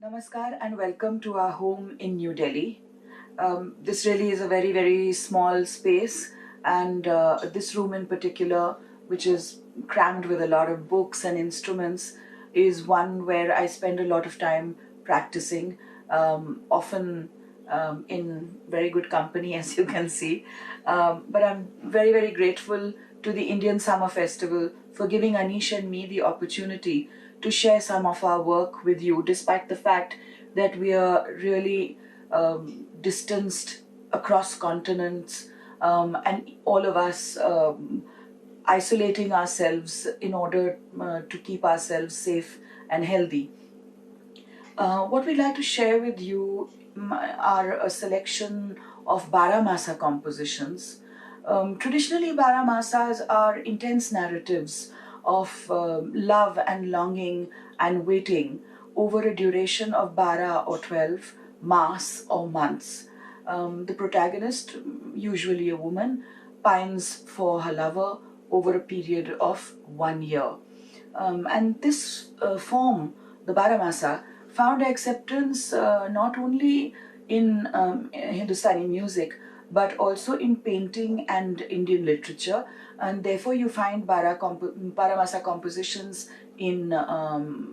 Namaskar and welcome to our home in New Delhi. This really is a very, very small space, and this room in particular, which is crammed with a lot of books and instruments, is one where I spend a lot of time practicing, often in very good company, as you can see. But I'm very, very grateful to the Indian Summer Festival for giving Anish and me the opportunity to share some of our work with you, despite the fact that we are really distanced across continents, and all of us isolating ourselves in order to keep ourselves safe and healthy. What we'd like to share with you are a selection of Baramasa compositions. Traditionally, Baramasas are intense narratives of love and longing and waiting over a duration of Bara or 12 mas or months. The protagonist, usually a woman, pines for her lover over a period of 1 year. And this form, the Baramasa, found acceptance not only in Hindustani music but also in painting and Indian literature, and therefore you find Baramasa compositions in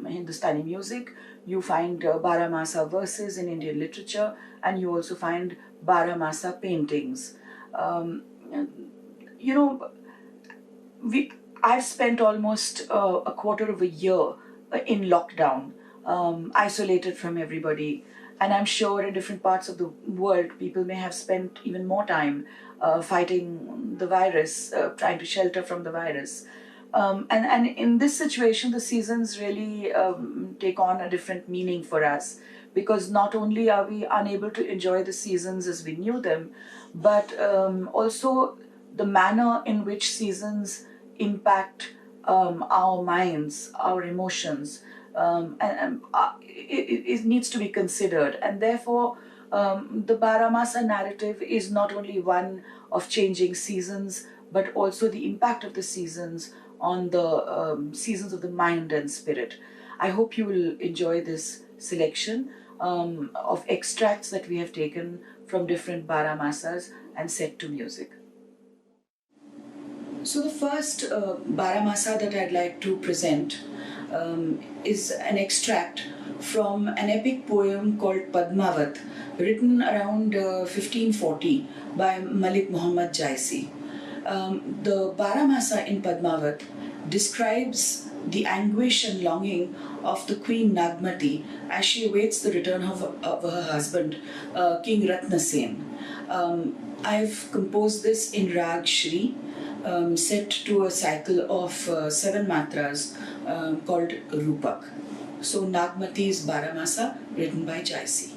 Hindustani music, you find Baramasa verses in Indian literature, and you also find Baramasa paintings. Um, you know, I've spent almost a quarter of a year in lockdown, isolated from everybody. And I'm sure in different parts of the world, people may have spent even more time fighting the virus, trying to shelter from the virus. And in this situation, the seasons really take on a different meaning for us, because not only are we unable to enjoy the seasons as we knew them, but also the manner in which seasons impact our minds, our emotions, it needs to be considered. And therefore, the Baramasa narrative is not only one of changing seasons, but also the impact of the seasons on the seasons of the mind and spirit. I hope you will enjoy this selection of extracts that we have taken from different Baramasas and set to music. So the first Baramasa that I'd like to present is an extract from an epic poem called Padmavat, written around 1540 by Malik Muhammad Jaisi. The Baramasa in Padmavat describes the anguish and longing of the queen Nagmati as she awaits the return of her husband, King Ratna Sen. I've composed this in Rag Shri, set to a cycle of 7 matras called Rupak. So Nagmati's Baramasa, written by Jaisi.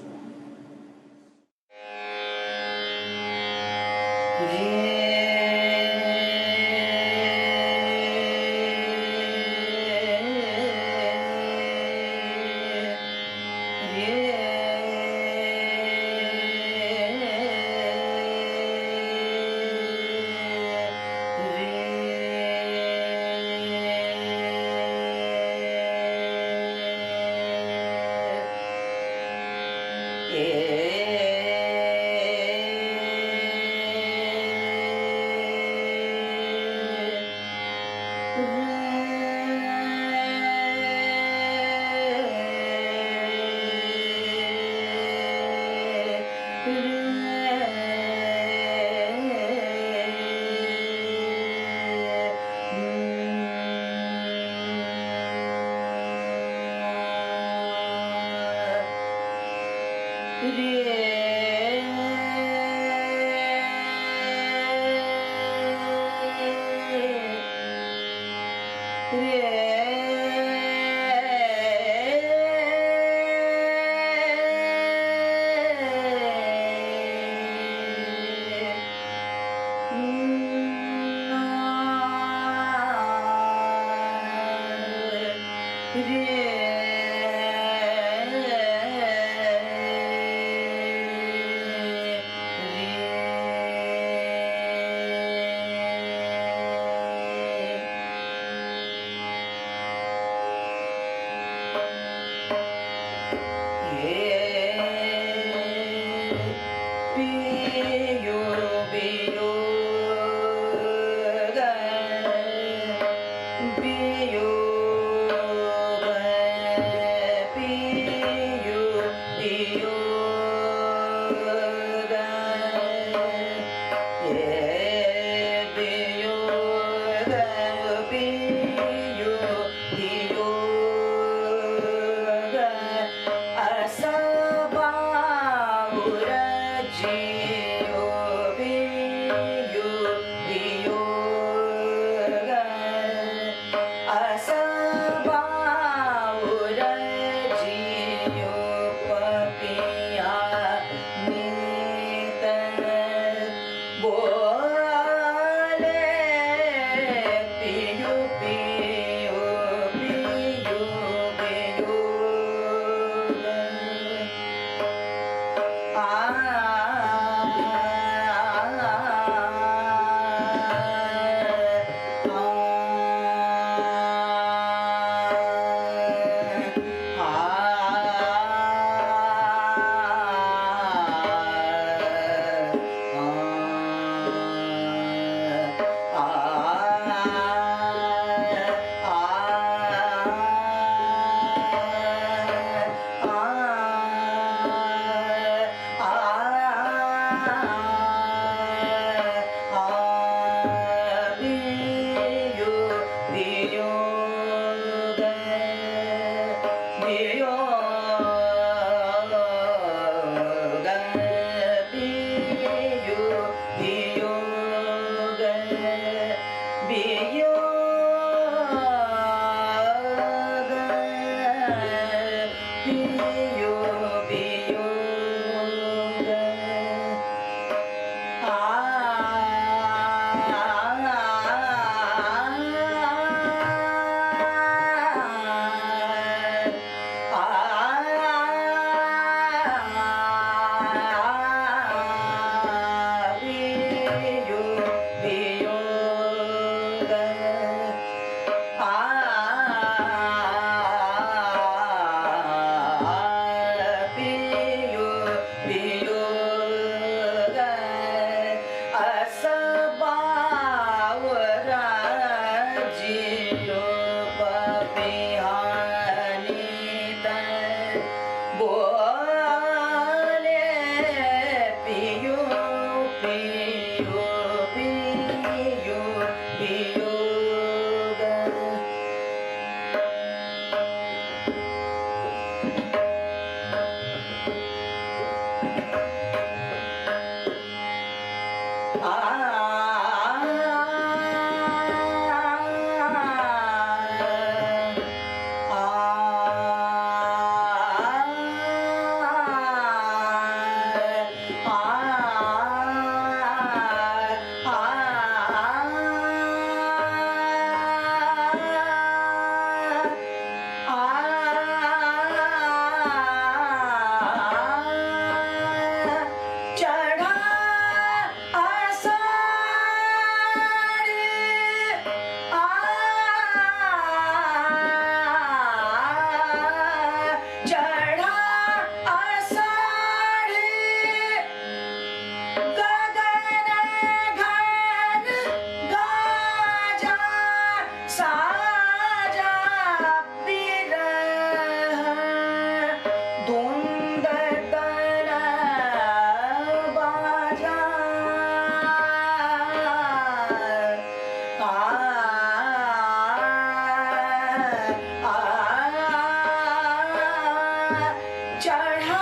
चढ़ा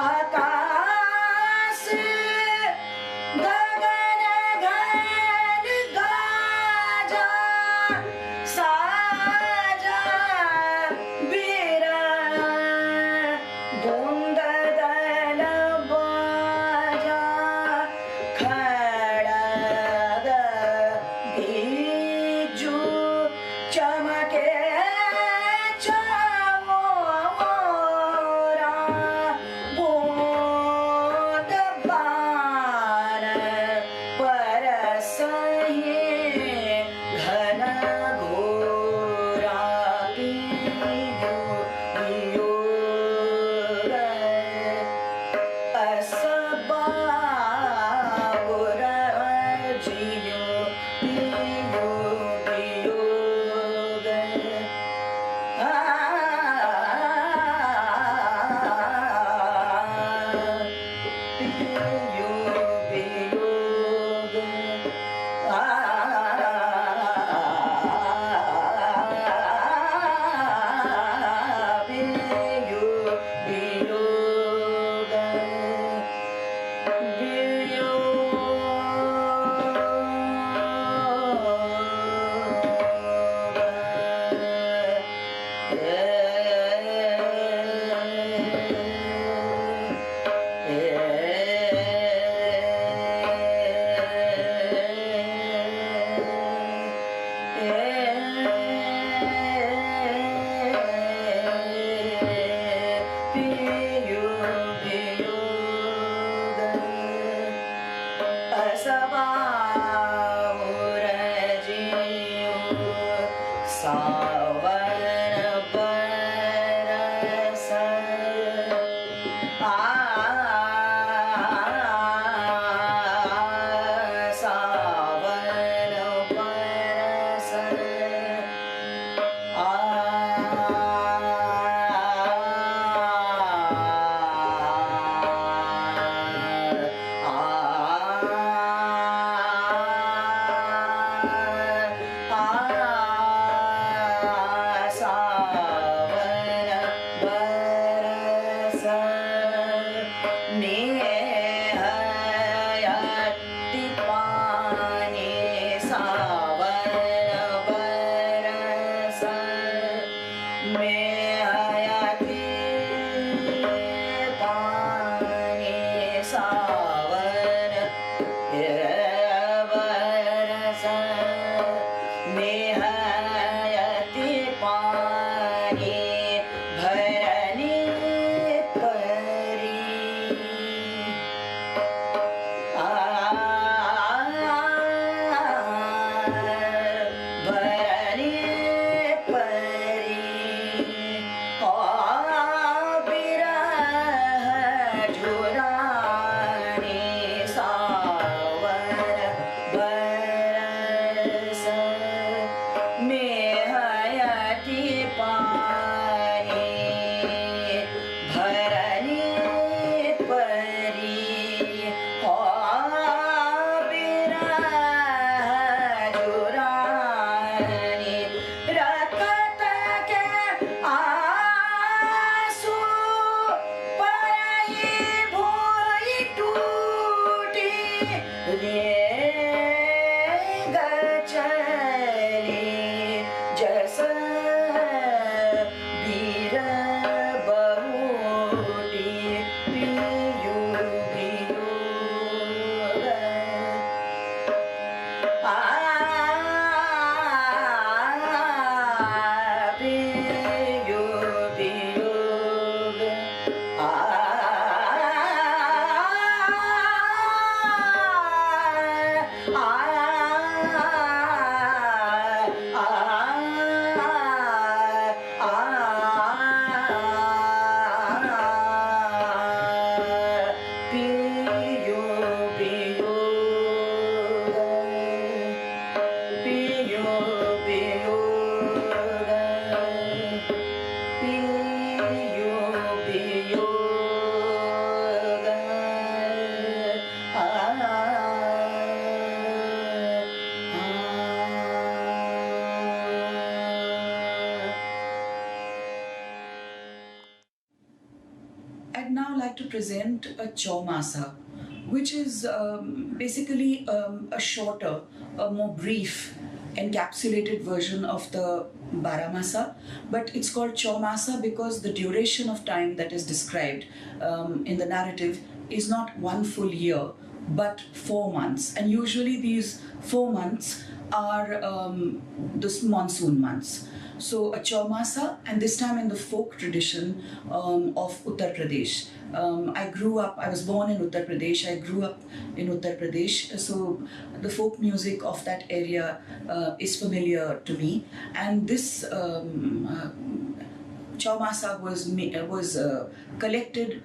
आकाश गगन घन Gaza साजा बीरा धुंद दल बाजा खड़ग बीजू चमके चावोरा बूंद बाण परसहि घन घोरा पियो वियोग असबाउर जियो पियो वियोग पियो वियोग पियो वियोग असबाउर जियो सावन बरस सावन बरस सावन बरस नेहयति पानी सावन बरस नेहयति पानी सावन बरस नेहयति पानी भरनी परी भरनी परी बिरह झुरानी सावन बरस नेहयति पानी भरनी परी बिरह झुरानी रखत के आंसू परही भोई टूटी रे गचली जस बीर बहुटी पियो वियोग पियो वियोग I'd now like to present a Chaumasa, which is basically a shorter, a more brief, encapsulated version of the Baramasa, but it's called Chaumasa because the duration of time that is described in the narrative is not one full year, but 4 months. And usually these 4 months are the monsoon months. So a Chaumasa, and this time in the folk tradition of Uttar Pradesh. I was born in Uttar Pradesh, I grew up in Uttar Pradesh, so the folk music of that area is familiar to me. And this Chaumasa was collected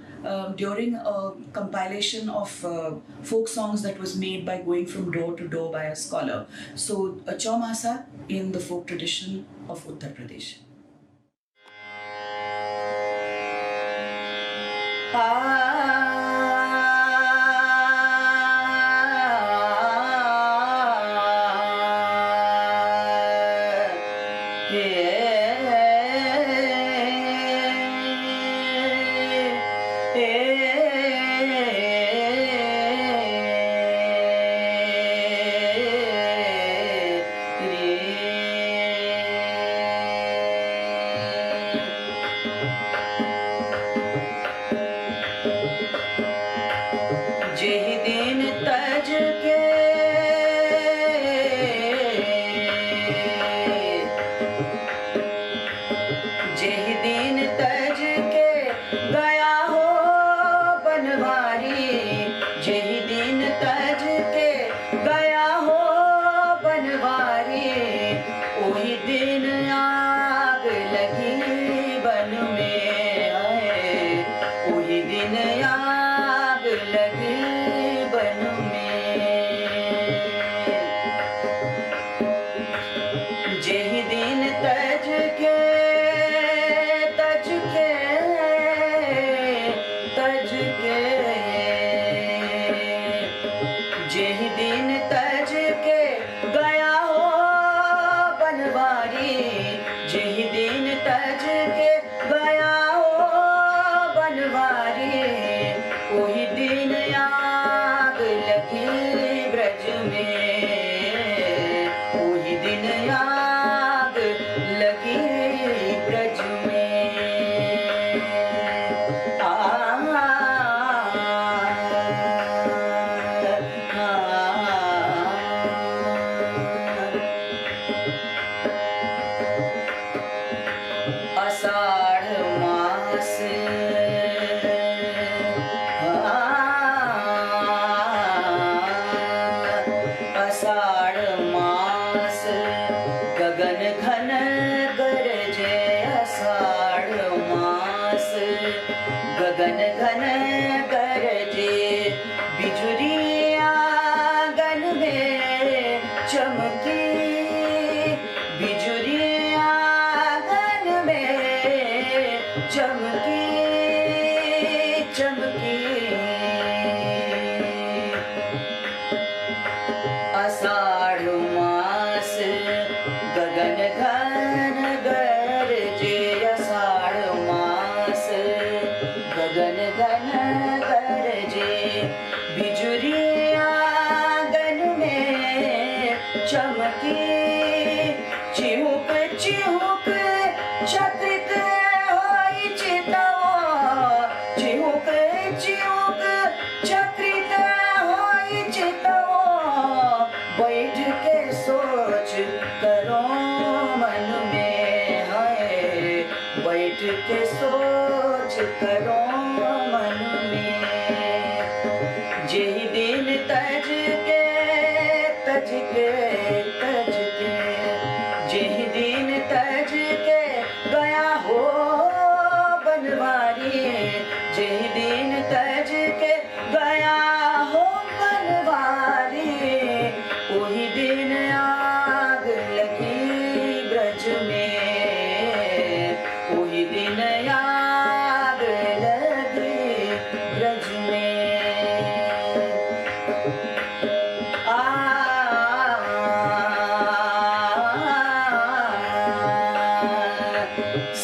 during a compilation of folk songs that was made by going from door to door by a scholar. So a Chaumasa in the folk tradition of Uttar Pradesh.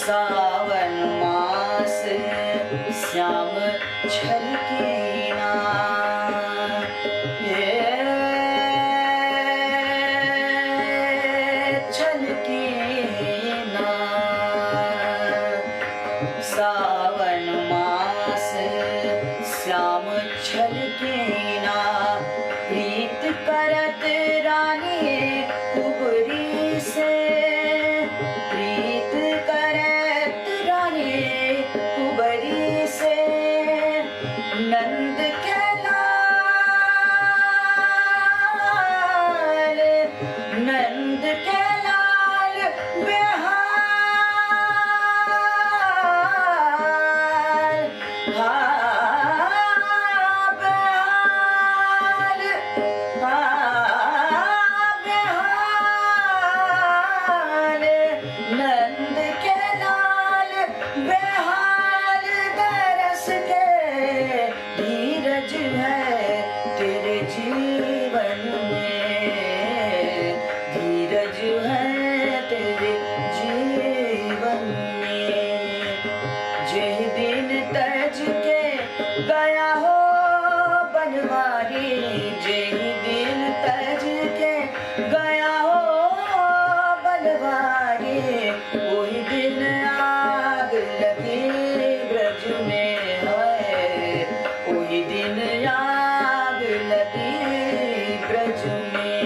सावन मास श्याम छलके ना, छलके ना। सावन मास श्याम छलके ना, प्रीत करत रानी कुबरी से, प्रीत करत रानी कुबरी से। नंद के लाल, नंद के लाल बेहाल, बेहाल, बेहाल। नंद के लाल बेहाल, दरस के धीरज है तेरे जीवन में, धीरज है तेरे जीवन में। जिस दिन तज के गया हो बनवारी, जिस दिन तज के गया हो बनवारी, वही दिन आग लगी ब्रज में है, वही दिन आग लगी ब्रज में।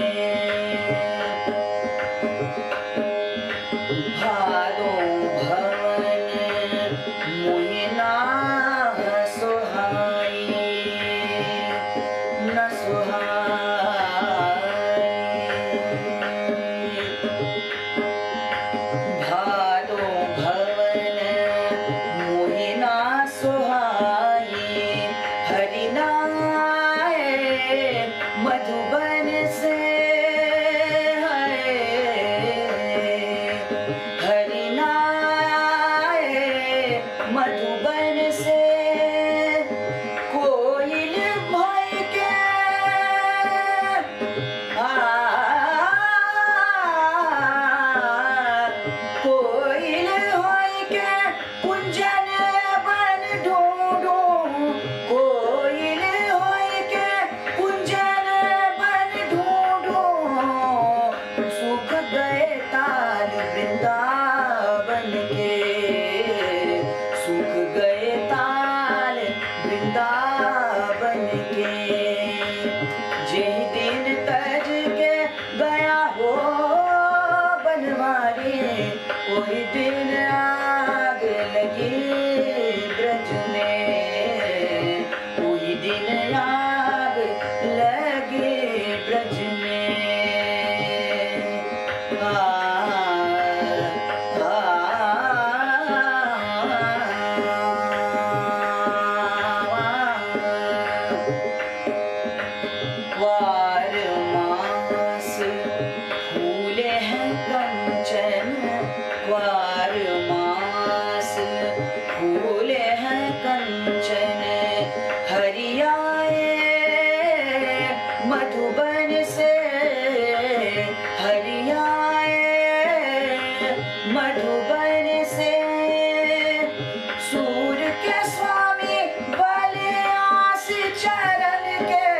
भादो भवन मोहिना सुहाई, न सुहाई। भादो भवन मोहिना सुहाई, हरिनाए मधुबन से है, हरिनाए मधुबन से। कोयल भय के कोयल होय के कुंजन बन ढूंढू, कोयल होय के कुंजन बन ढूंढू। सूख गए ताल वृंदावन के, सूख गए ताल वृंदावन के। जिस दिन तज के गया हो बनवारी, वही दिन आग लगी ब्रज में, वही दिन आग लगी ब्रज में। वार मास फूले हैं कंचन, वार मास फूले हैं कंचन। हरियाए मधुबन से, हरियाए मधुबन से। सूर के स्वामी बलियास चरण के,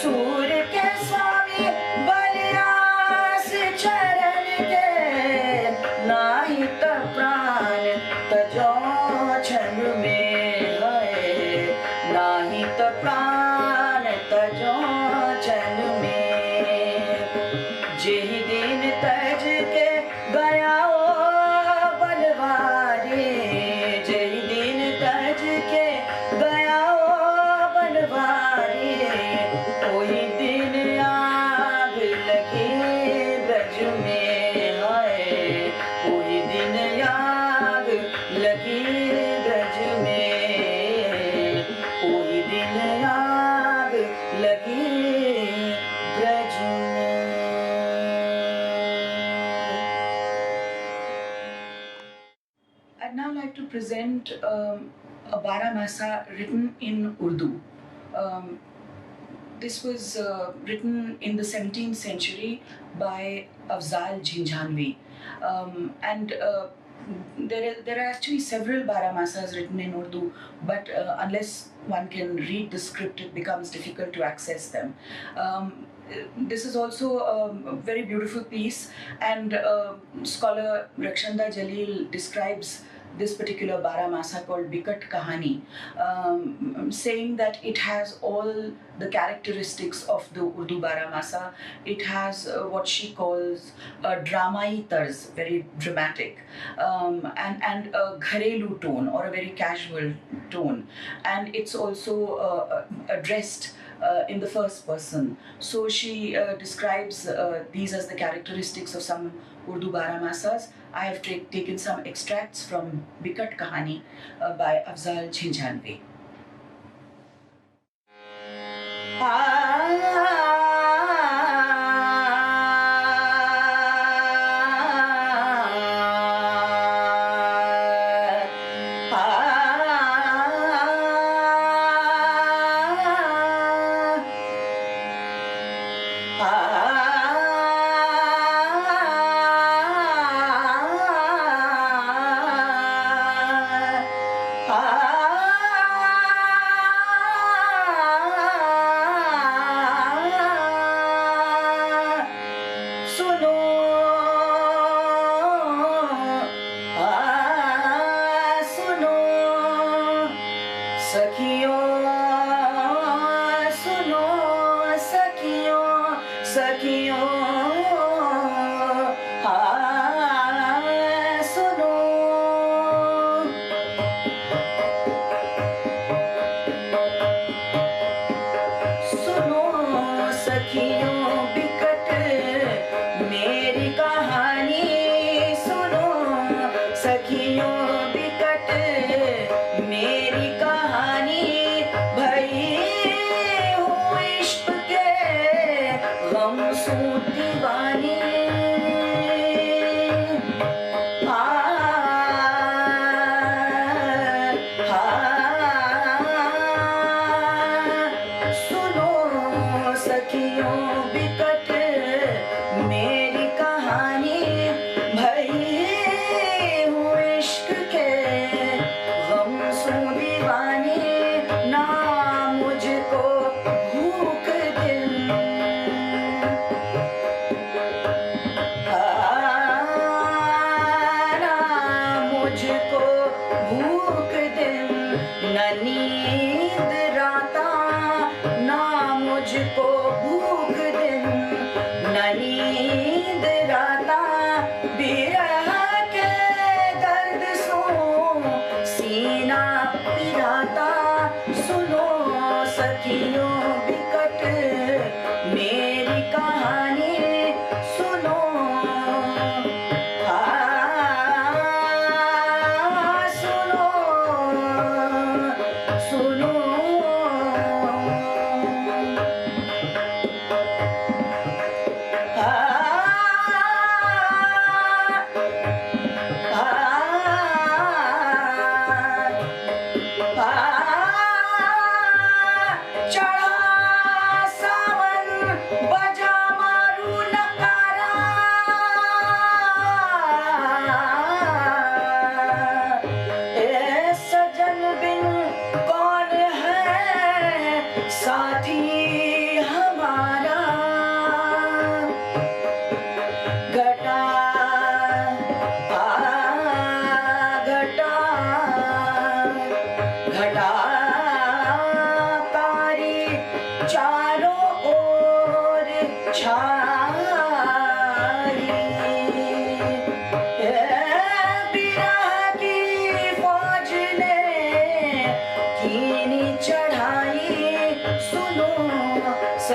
सूर के स्वामी बलियास चरण के। नाही त प्राण तजो क्षण में है, नाही त प्राण तजो क्षण में। जिस दिन तज के गया हो बनवारी, जिस दिन तज के गया हो बनवारी, कोई दिन आग लगी ब्रज में है, कोई दिन आग लगी ब्रज में, कोई दिन आग लगी ब्रज में। I'd now like to present a Baramasa written in Urdu. This was written in the 17th century by Afzal Jhinjhanvi. And there are actually several Baramasas written in Urdu, but unless one can read the script, it becomes difficult to access them. This is also a very beautiful piece, and scholar Rakshanda Jalil describes this particular Baramasa called Bikat Kahani, saying that it has all the characteristics of the Urdu Baramasa. It has what she calls a dramai tarz, very dramatic, and a gharelu tone, or a very casual tone, and it's also addressed in the first person. So she describes these as the characteristics of some Urdu Baramasas. I have taken some extracts from Bikat Kahani by Afzal Jhinjhanvi.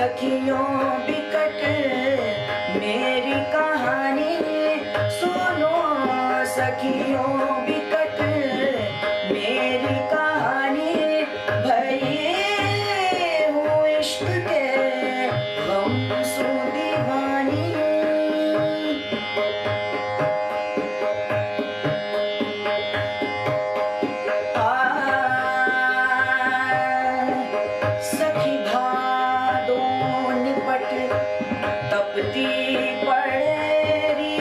सखियों बिकट मेरी कहानी सुनो, सखियों बिकट मेरी कहानी, भई हूँ इश्क के गम सो दीवानी। सखी भादो निपट तपती पड़ेरी,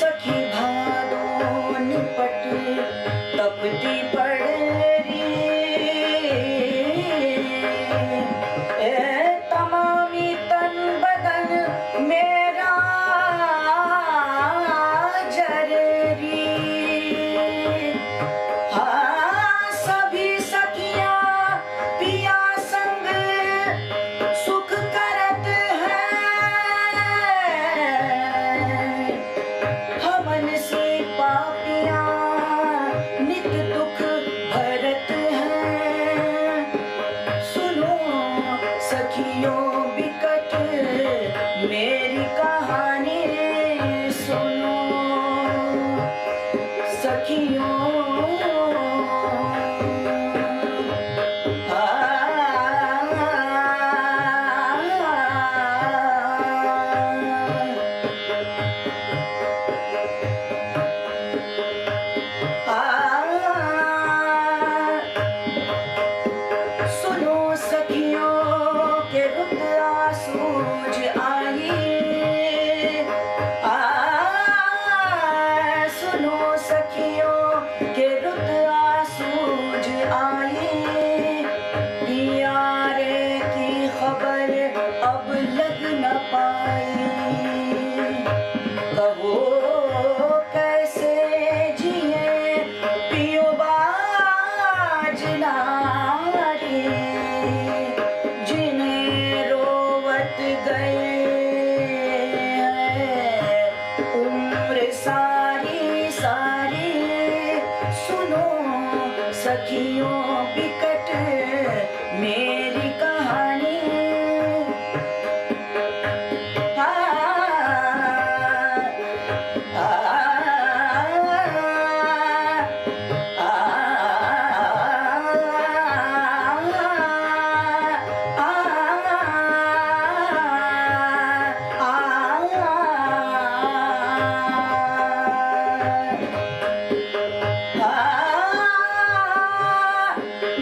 सखी भादों निपट तपती पड़ रही तमामी तन बदन मेरा जरेरी हाँ सभी सखियां पिया संग सुख करत है हमन सी पापियां नित दुख भरत है सुनो सखियों बिकट मेरी कहानी सुनो सखियों सुनो सखियों के रुद्रा सूझ आई सुनो सखियों के रुद्रा सूझ आई पियारे की खबर अब लग न पाई कहो कैसे जिए पियो बाज नारी जिन्हें रोवत गए उम्र सारी सारी सुनो सखियों बिकट मेरी कहानी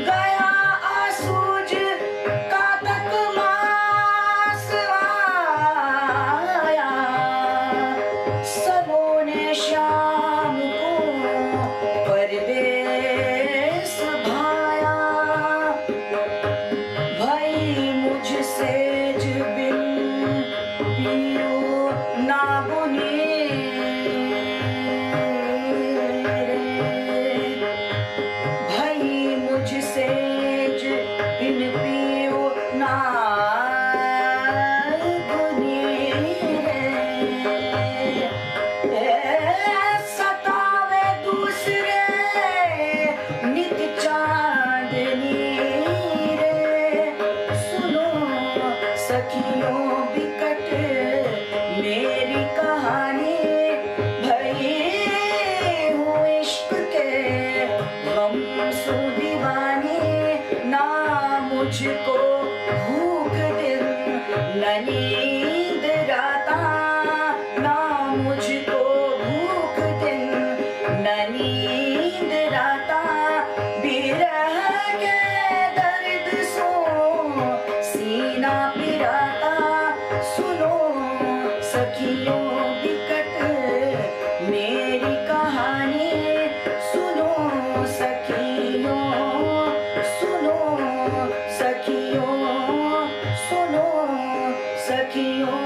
गया आसूज कातक मास आया सबों ने श्याम को परदेस भाया भाई मुझसे बिन पियो ना बुनी मुझसे बिन पियो ना सतावे दूसरे नित चांदनी रे सुनो सखियों बिकट मेरी कहानी भई हूँ इश्क के गम सु दीवानी ना मुझको भूख दिन न नींद राता ना मुझको भूख दिन न नींद राता बिरह के दर्द सो सीना पिराता सुनो सखियों बिकट मेरी कहानी सुनो सखियों सुनो सखियों सुनो सखियों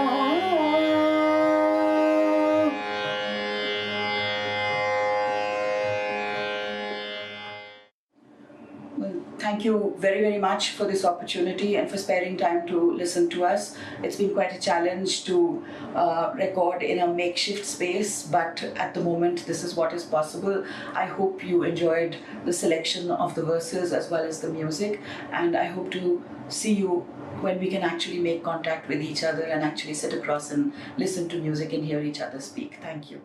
Thank you very, very much for this opportunity and for sparing time to listen to us. It's been quite a challenge to record in a makeshift space, but at the moment this is what is possible. I hope you enjoyed the selection of the verses as well as the music, and I hope to see you when we can actually make contact with each other and actually sit across and listen to music and hear each other speak. Thank you.